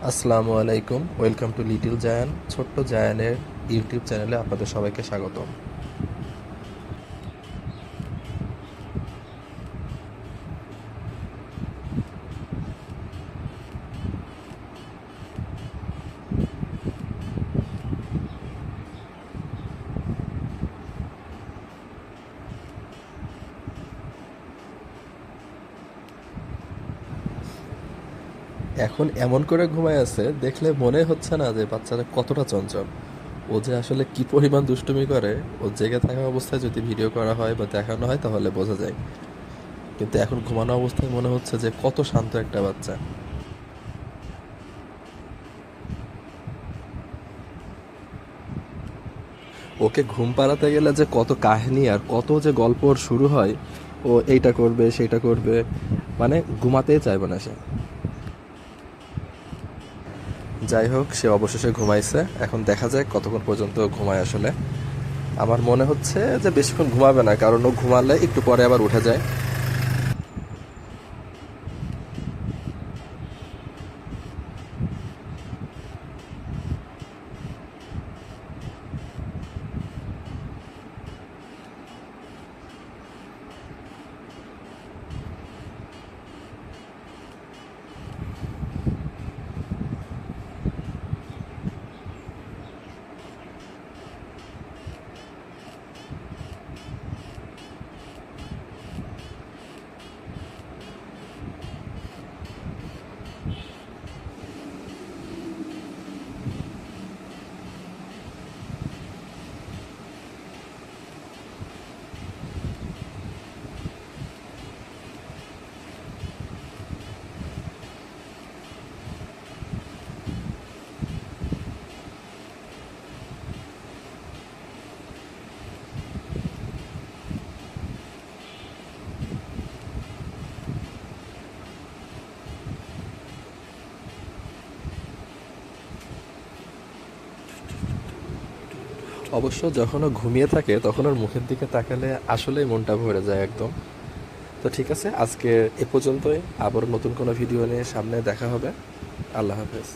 আসসালামু আলাইকুম, welcome to little Zayan. ছোট্ট জায়ানের ইউটিউব চ্যানেলে আপনাদের সবাইকে স্বাগতম। এখন এমন করে ঘুমায় আছে, দেখলে মনে হচ্ছে না যে বাচ্চারা কতটা চঞ্চল। ও যে আসলে কি পরিমাণ দুষ্টুমি করে, ও জেগে থাকা অবস্থায় যদি ভিডিও করা হয় বা দেখানো হয় তাহলে বোঝা যায়। কিন্তু এখন ঘুমানো অবস্থায় মনে হচ্ছে যে কত শান্ত একটা বাচ্চা। ওকে ঘুম পাড়াতে গেলে যে কত কাহিনী আর কত যে গল্প ওর শুরু হয়, ও এইটা করবে সেইটা করবে, মানে ঘুমাতেই চাইবে না সে। যাই হোক, সে অবশেষে ঘুমাইছে। এখন দেখা যায় কতক্ষণ পর্যন্ত ঘুমায় আসলে। আমার মনে হচ্ছে যে বেশিক্ষণ ঘুমাবে না, কারণ ও ঘুমালে একটু পরে আবার উঠে যায়। অবশ্য যখন ও ঘুমিয়ে থাকে তখন ওর মুখের দিকে তাকালে আসলেই মনটা ভরে যায় একদম। তো ঠিক আছে, আজকে এ পর্যন্তই। আবার নতুন কোনো ভিডিও নিয়ে সামনে দেখা হবে। আল্লাহ হাফেজ।